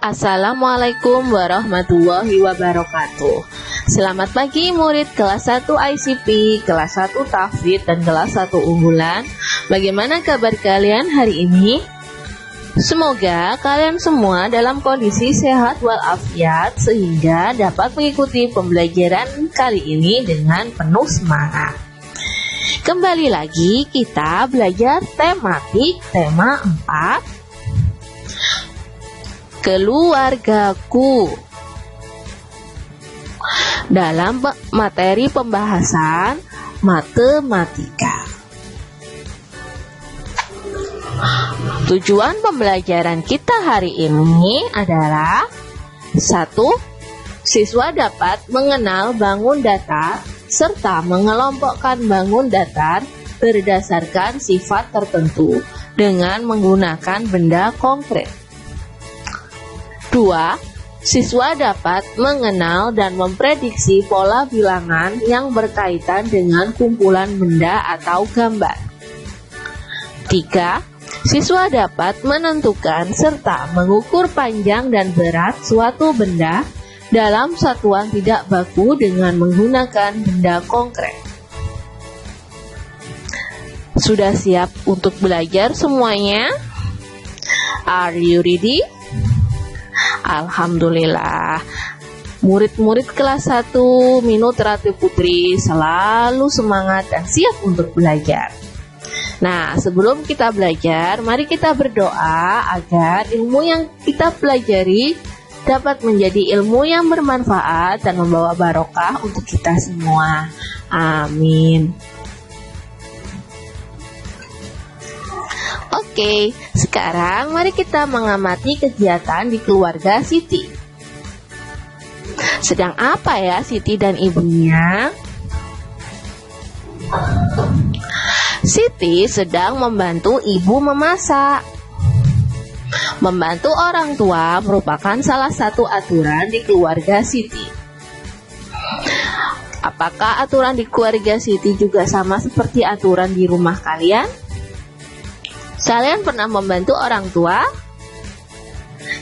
Assalamualaikum warahmatullahi wabarakatuh. Selamat pagi murid kelas 1 ICP, kelas 1 Tahfidz dan kelas 1 unggulan. Bagaimana kabar kalian hari ini? Semoga kalian semua dalam kondisi sehat walafiat sehingga dapat mengikuti pembelajaran kali ini dengan penuh semangat. Kembali lagi kita belajar tematik tema 4, keluargaku, dalam materi pembahasan matematika. Tujuan pembelajaran kita hari ini adalah 1. Siswa dapat mengenal bangun datar serta mengelompokkan bangun datar berdasarkan sifat tertentu dengan menggunakan benda konkret. 2. Siswa dapat mengenal dan memprediksi pola bilangan yang berkaitan dengan kumpulan benda atau gambar. 3. Siswa dapat menentukan serta mengukur panjang dan berat suatu benda dalam satuan tidak baku dengan menggunakan benda konkret. Sudah siap untuk belajar semuanya? Are you ready? Alhamdulillah, murid-murid kelas 1 Minut Ratu Putri selalu semangat dan siap untuk belajar. Nah, sebelum kita belajar, mari kita berdoa agar ilmu yang kita pelajari dapat menjadi ilmu yang bermanfaat dan membawa barokah untuk kita semua. Amin. Oke, sekarang mari kita mengamati kegiatan di keluarga Siti. Sedang apa ya Siti dan ibunya? Siti sedang membantu ibu memasak. Membantu orang tua merupakan salah satu aturan di keluarga Siti. Apakah aturan di keluarga Siti juga sama seperti aturan di rumah kalian? Kalian pernah membantu orang tua?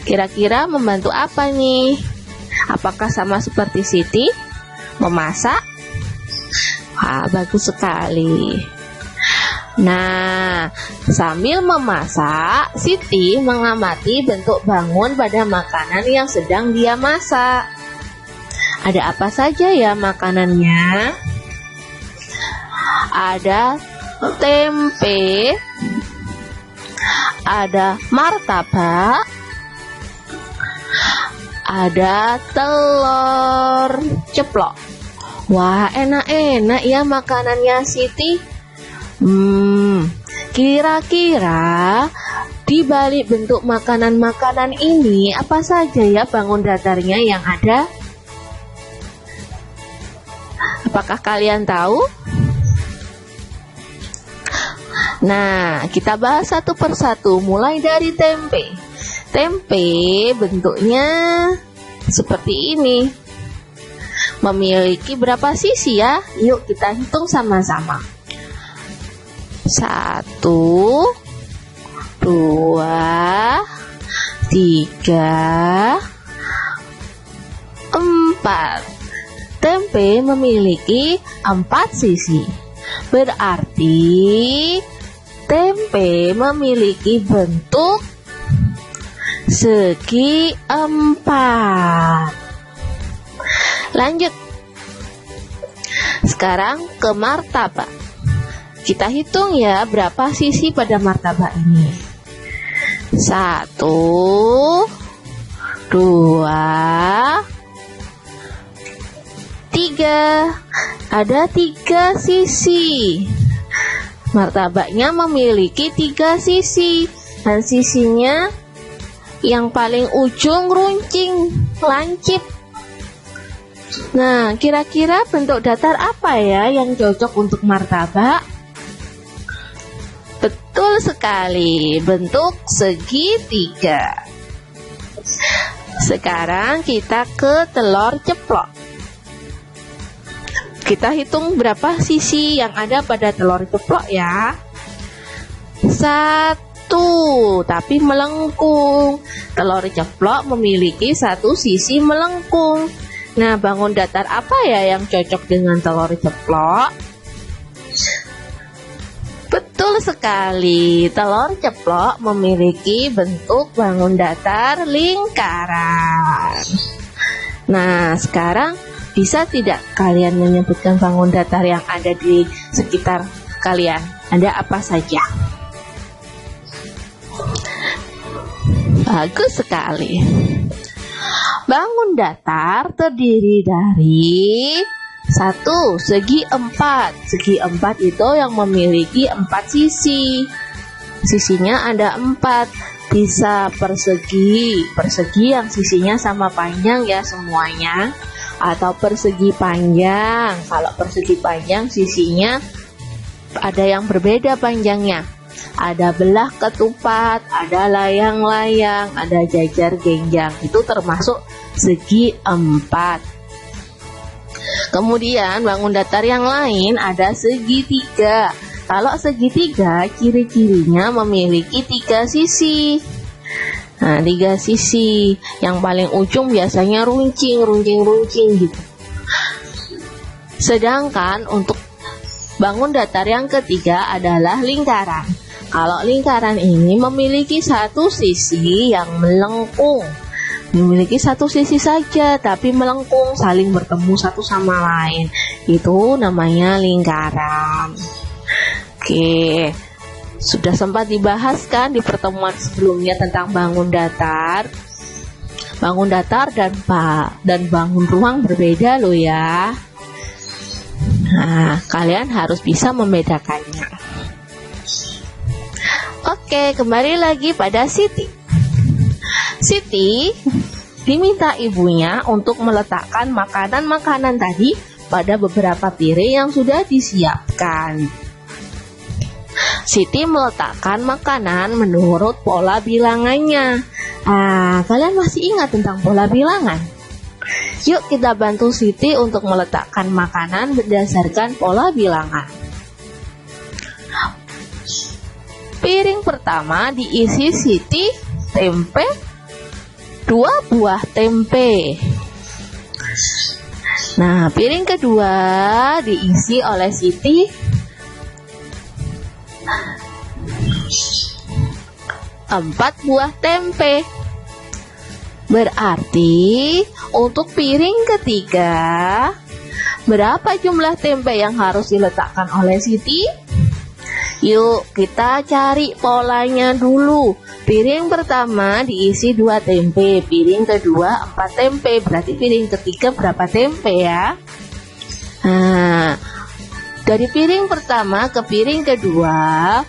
Kira-kira membantu apa nih? Apakah sama seperti Siti? Memasak? Wah, bagus sekali. Nah, sambil memasak, Siti mengamati bentuk bangun pada makanan yang sedang dia masak. Ada apa saja ya makanannya? Ada tempe, ada martabak, ada telur ceplok. Wah, enak-enak ya makanannya Siti. Kira-kira di balik bentuk makanan-makanan ini apa saja ya bangun datarnya yang ada? Apakah kalian tahu? Nah, kita bahas satu persatu mulai dari tempe. Tempe bentuknya seperti ini. Memiliki berapa sisi ya? Yuk kita hitung sama-sama. 1, 2, 3, 4. Tempe memiliki 4 sisi. Berarti tempe memiliki bentuk segi 4. Lanjut. Sekarang ke martabak. Kita hitung ya berapa sisi pada martabak ini. 1, 2, 3. Ada 3 sisi. Martabaknya memiliki 3 sisi. Dan sisinya yang paling ujung runcing, lancip. Nah, kira-kira bentuk datar apa ya yang cocok untuk martabak? Betul sekali, bentuk segitiga. Sekarang kita ke telur ceplok. Kita hitung berapa sisi yang ada pada telur ceplok ya. 1, Tuh, tapi melengkung. Telur ceplok memiliki satu sisi melengkung. Nah, bangun datar apa ya yang cocok dengan telur ceplok? Betul sekali, telur ceplok memiliki bentuk bangun datar lingkaran. Nah, sekarang bisa tidak kalian menyebutkan bangun datar yang ada di sekitar kalian? Ada apa saja? Bagus sekali. Bangun datar terdiri dari satu, segi empat. Segi empat itu yang memiliki 4 sisi. Sisinya ada 4. Bisa persegi. Persegi yang sisinya sama panjang ya semuanya. Atau persegi panjang. Kalau persegi panjang sisinya ada yang berbeda panjangnya. Ada belah ketupat, ada layang-layang, ada jajar genjang. Itu termasuk segi 4. Kemudian bangun datar yang lain ada segitiga. Kalau segitiga ciri-cirinya memiliki 3 sisi. Nah, 3 sisi. Yang paling ujung biasanya runcing gitu. Sedangkan untuk bangun datar yang ketiga adalah lingkaran. Kalau lingkaran ini memiliki satu sisi yang melengkung. Memiliki satu sisi saja tapi melengkung, saling bertemu satu sama lain. Itu namanya lingkaran. Oke, sudah sempat dibahas kan di pertemuan sebelumnya tentang bangun datar. Bangun datar dan bangun ruang berbeda loh ya. Nah, kalian harus bisa membedakannya. Oke, kembali lagi pada Siti. Siti diminta ibunya untuk meletakkan makanan-makanan tadi pada beberapa piring yang sudah disiapkan. Siti meletakkan makanan menurut pola bilangannya. Kalian masih ingat tentang pola bilangan? Yuk kita bantu Siti untuk meletakkan makanan berdasarkan pola bilangan. Piring pertama diisi Siti tempe, 2 buah tempe. Nah, piring kedua diisi oleh Siti 4 buah tempe. Berarti untuk piring ketiga, berapa jumlah tempe yang harus diletakkan oleh Siti? Yuk kita cari polanya dulu. Piring pertama diisi 2 tempe, piring kedua 4 tempe. Berarti piring ketiga berapa tempe ya? Nah, dari piring pertama ke piring kedua,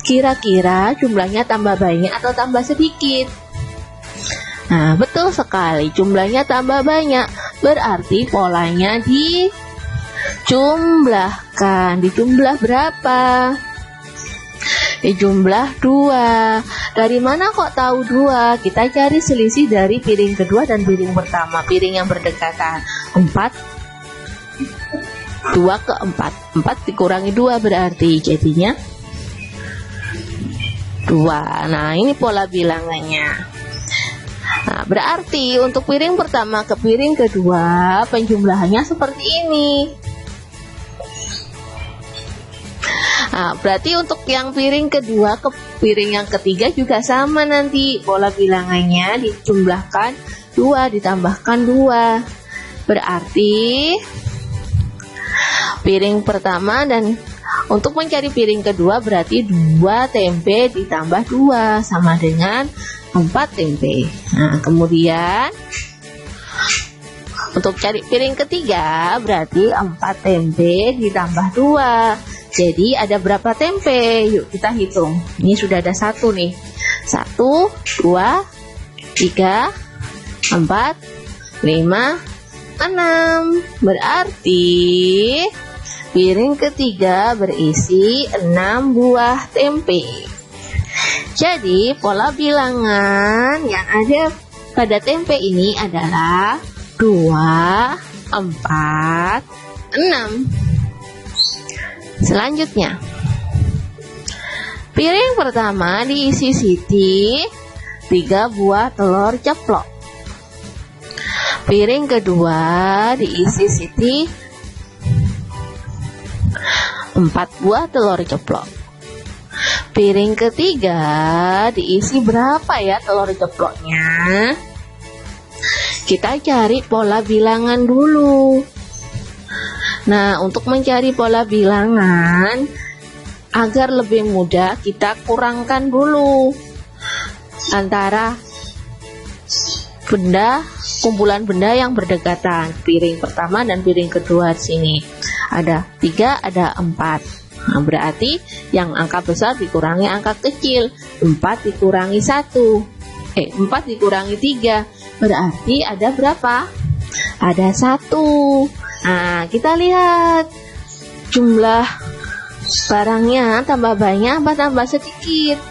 kira-kira jumlahnya tambah banyak atau tambah sedikit? Nah, betul sekali, jumlahnya tambah banyak. Berarti polanya dijumlahkan. Dijumlah berapa? Dijumlah 2. Dari mana kok tahu 2? Kita cari selisih dari piring kedua dan piring pertama. Piring yang berdekatan 4, 2 ke 4. 4 dikurangi 2 berarti jadinya 2. Nah, ini pola bilangannya. Nah, berarti untuk piring pertama ke piring kedua penjumlahannya seperti ini. Nah, berarti untuk yang piring kedua ke piring yang ketiga juga sama nanti. Pola bilangannya dijumlahkan 2 ditambahkan 2. Berarti piring pertama dan untuk mencari piring kedua berarti 2 tempe ditambah 2 sama dengan 4 tempe. Nah, kemudian untuk cari piring ketiga berarti 4 tempe ditambah 2. Jadi ada berapa tempe? Yuk kita hitung. Ini sudah ada 1 nih. 1, 2, 3, 4, 5, 6. Berarti piring ketiga berisi 6 buah tempe. Jadi pola bilangan yang ada pada tempe ini adalah 2, 4, 6. Selanjutnya, Piring pertama diisi Siti 3 buah telur ceplok. Piring kedua diisi Siti 4 buah telur ceplok. Piring ketiga diisi berapa ya telur ceploknya? Kita cari pola bilangan dulu. Nah, untuk mencari pola bilangan agar lebih mudah, kita kurangkan dulu antara kumpulan benda yang berdekatan. Piring pertama dan piring kedua di sini ada 3, ada 4. Nah, berarti yang angka besar dikurangi angka kecil. 4 dikurangi 1, 4 dikurangi 3, berarti ada berapa? Ada 1. Nah, kita lihat jumlah barangnya tambah banyak apa tambah sedikit.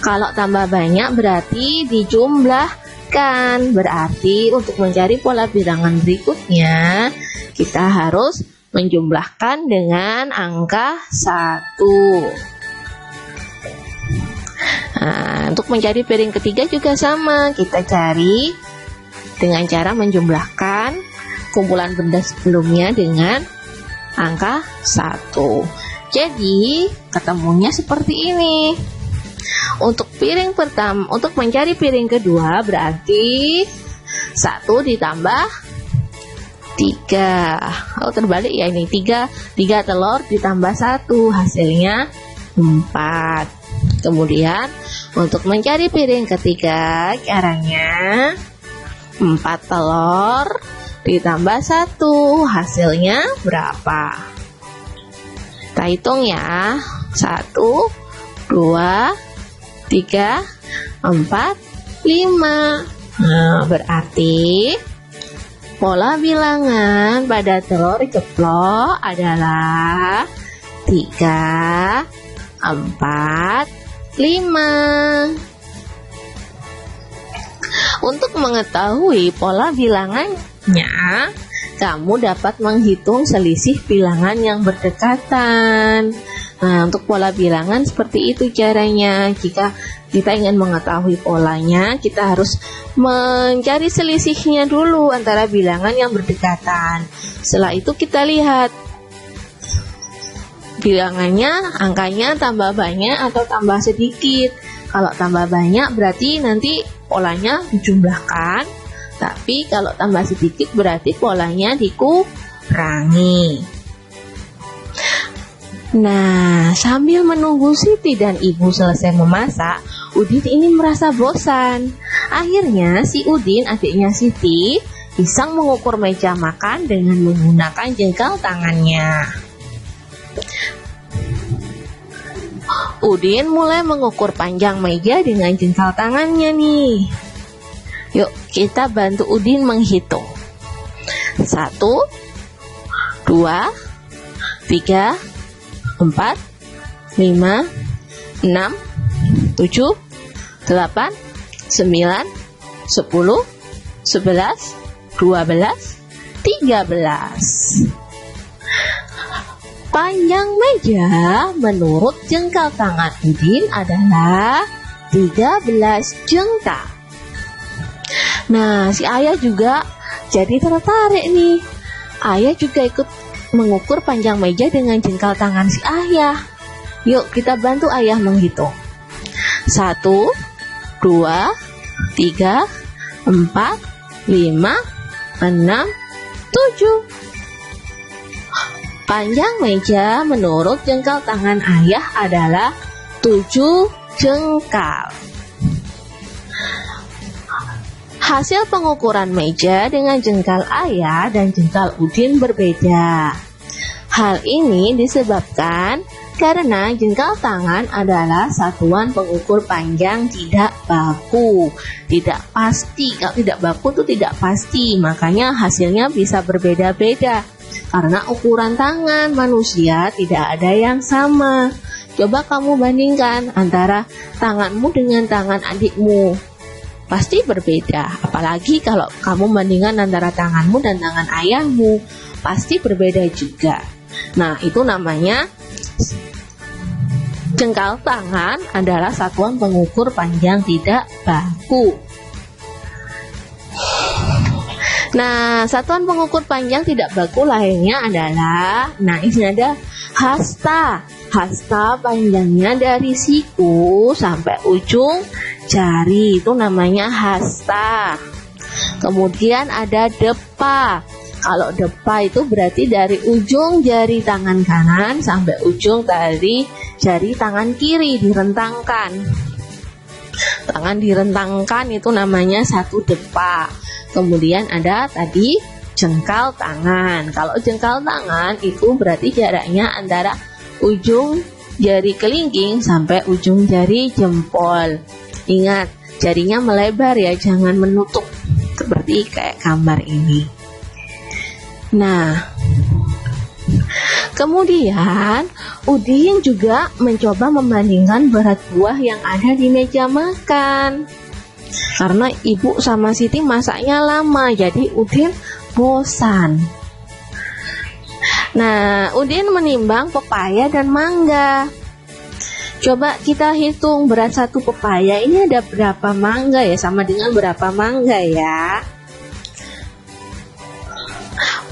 Kalau tambah banyak berarti dijumlahkan. Berarti untuk mencari pola bilangan berikutnya, kita harus menjumlahkan dengan angka 1. Nah, untuk mencari piring ketiga juga sama. Kita cari dengan cara menjumlahkan kumpulan benda sebelumnya dengan angka 1. Jadi, ketemunya seperti ini. Untuk piring pertama, untuk mencari piring kedua berarti 1 ditambah 3. Oh, terbalik ya ini. 3 telur ditambah 1, hasilnya 4. Kemudian untuk mencari piring ketiga, caranya 4 telur ditambah 1, hasilnya berapa? Kita hitung ya. 1, 2, 3, 4, 5. Nah, berarti pola bilangan pada telur ceplok adalah 3, 4, 5. Untuk mengetahui pola bilangannya, kamu dapat menghitung selisih bilangan yang berdekatan. Nah, untuk pola bilangan seperti itu caranya. Jika kita ingin mengetahui polanya, kita harus mencari selisihnya dulu antara bilangan yang berdekatan. Setelah itu kita lihat bilangannya, angkanya tambah banyak atau tambah sedikit. Kalau tambah banyak berarti nanti polanya dijumlahkan, tapi kalau tambah sedikit berarti polanya dikurangi. Nah, sambil menunggu Siti dan ibu selesai memasak, Udin ini merasa bosan. Akhirnya si Udin, adiknya Siti, iseng mengukur meja makan dengan menggunakan jengkal tangannya. Udin mulai mengukur panjang meja dengan jengkal tangannya nih. Yuk, kita bantu Udin menghitung. 1, 2, 3, 4, 5, 6, 7, 8, 9, 10, 11, 12, 13. Panjang meja menurut jengkal tangan Udin adalah 13 jengkal. Nah, si ayah juga jadi tertarik nih. Ayah juga ikut mengukur panjang meja dengan jengkal tangan si ayah. Yuk kita bantu ayah menghitung. 1, 2, 3, 4, 5, 6, 7. Panjang meja menurut jengkal tangan ayah adalah 7 jengkal. Hasil pengukuran meja dengan jengkal ayah dan jengkal Udin berbeda. Hal ini disebabkan karena jengkal tangan adalah satuan pengukur panjang tidak baku, tidak pasti. Kalau tidak baku itu tidak pasti, makanya hasilnya bisa berbeda-beda. Karena ukuran tangan manusia tidak ada yang sama. Coba kamu bandingkan antara tanganmu dengan tangan adikmu, pasti berbeda. Apalagi kalau kamu bandingkan antara tanganmu dan tangan ayahmu, pasti berbeda juga. Nah, itu namanya Jengkal tangan adalah satuan pengukur panjang tidak baku. Nah, satuan pengukur panjang tidak baku lainnya adalah, nah ini ada hasta. Hasta panjangnya dari siku sampai ujung jari, itu namanya hasta. Kemudian ada depa. Kalau depa itu berarti dari ujung jari tangan kanan sampai ujung dari jari tangan kiri direntangkan. Tangan direntangkan itu namanya satu depa. Kemudian ada tadi jengkal tangan. Kalau jengkal tangan itu berarti jaraknya antara ujung jari kelingking sampai ujung jari jempol. Ingat, jarinya melebar ya, jangan menutup seperti kayak gambar ini. Nah, kemudian Udin juga mencoba membandingkan berat buah yang ada di meja makan. Karena ibu sama Siti masaknya lama, jadi Udin bosan. Nah, Udin menimbang pepaya dan mangga. Coba kita hitung berat satu pepaya ini ada berapa mangga ya, sama dengan berapa mangga ya.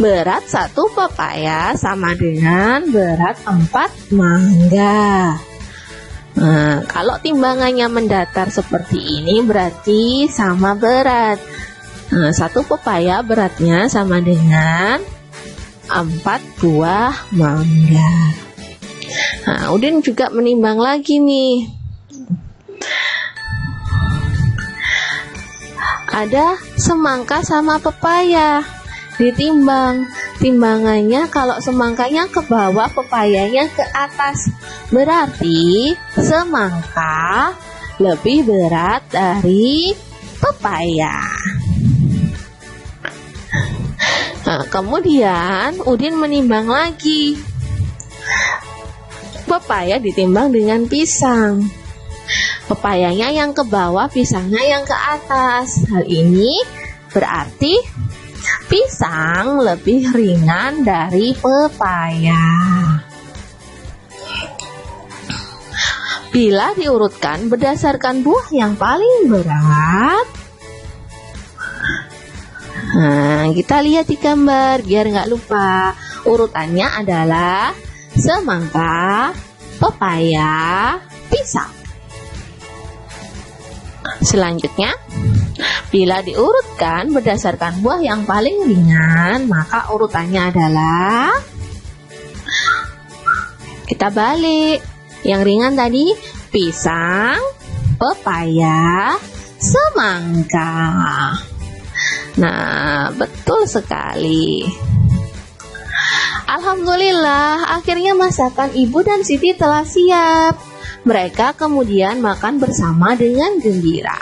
Berat satu pepaya sama dengan berat 4 mangga. Nah, kalau timbangannya mendatar seperti ini berarti sama berat. Nah, satu pepaya beratnya sama dengan 4 buah mangga. Nah, Udin juga menimbang lagi nih. Ada semangka sama pepaya. Ditimbang. Timbangannya kalau semangkanya ke bawah, pepayanya ke atas. Berarti semangka lebih berat dari pepaya. Nah, kemudian Udin menimbang lagi. Pepaya ditimbang dengan pisang. Pepayanya yang ke bawah, pisangnya yang ke atas. Hal ini berarti pisang lebih ringan dari pepaya. Bila diurutkan berdasarkan buah yang paling berat, nah, kita lihat di gambar biar nggak lupa. Urutannya adalah semangka, pepaya, pisang. Selanjutnya, bila diurutkan berdasarkan buah yang paling ringan, maka urutannya adalah, kita balik. Yang ringan tadi pisang, pepaya, semangka. Nah, betul sekali. Alhamdulillah, akhirnya masakan Ibu dan Siti telah siap. Mereka kemudian makan bersama dengan gembira.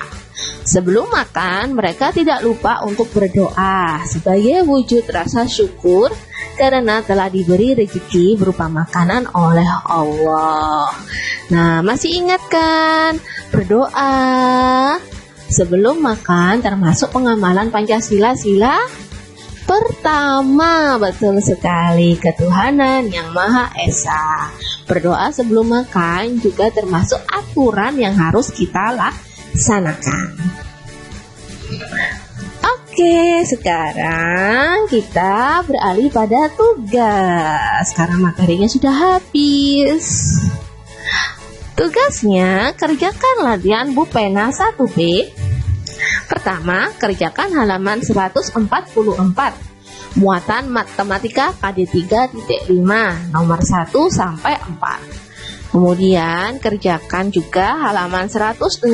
Sebelum makan, mereka tidak lupa untuk berdoa sebagai wujud rasa syukur karena telah diberi rezeki berupa makanan oleh Allah. Nah, masih ingat kan? Berdoa sebelum makan termasuk pengamalan Pancasila sila pertama. Betul sekali, ketuhanan yang Maha Esa. Berdoa sebelum makan juga termasuk aturan yang harus kita laksanakan. Oke, sekarang kita beralih pada tugas karena materinya sudah habis. Tugasnya, kerjakan latihan Bu Pena 1B. Pertama, kerjakan halaman 144. Muatan matematika KD 3.5 nomor 1 sampai 4. Kemudian kerjakan juga halaman 166.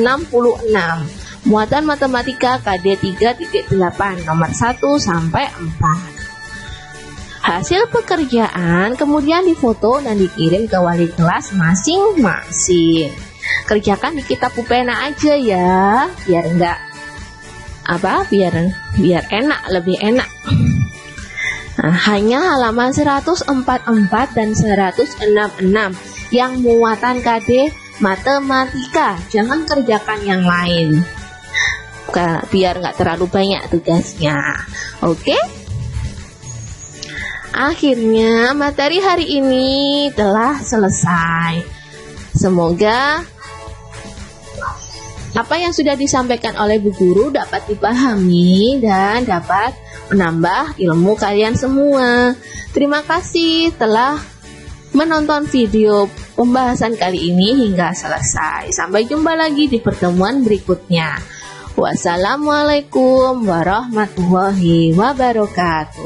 Muatan matematika KD 3.8 nomor 1 sampai 4. Hasil pekerjaan kemudian difoto dan dikirim ke wali kelas masing-masing. Kerjakan di kitab pulpena aja ya, biar enggak biar enak, lebih enak. Nah, hanya halaman 144 dan 166 yang muatan KD matematika, jangan kerjakan yang lain. Biar nggak terlalu banyak tugasnya. Oke? Akhirnya materi hari ini telah selesai. Semoga apa yang sudah disampaikan oleh Bu Guru dapat dipahami dan dapat menambah ilmu kalian semua. Terima kasih telah menonton video pembahasan kali ini hingga selesai. Sampai jumpa lagi di pertemuan berikutnya. Wassalamualaikum warahmatullahi wabarakatuh.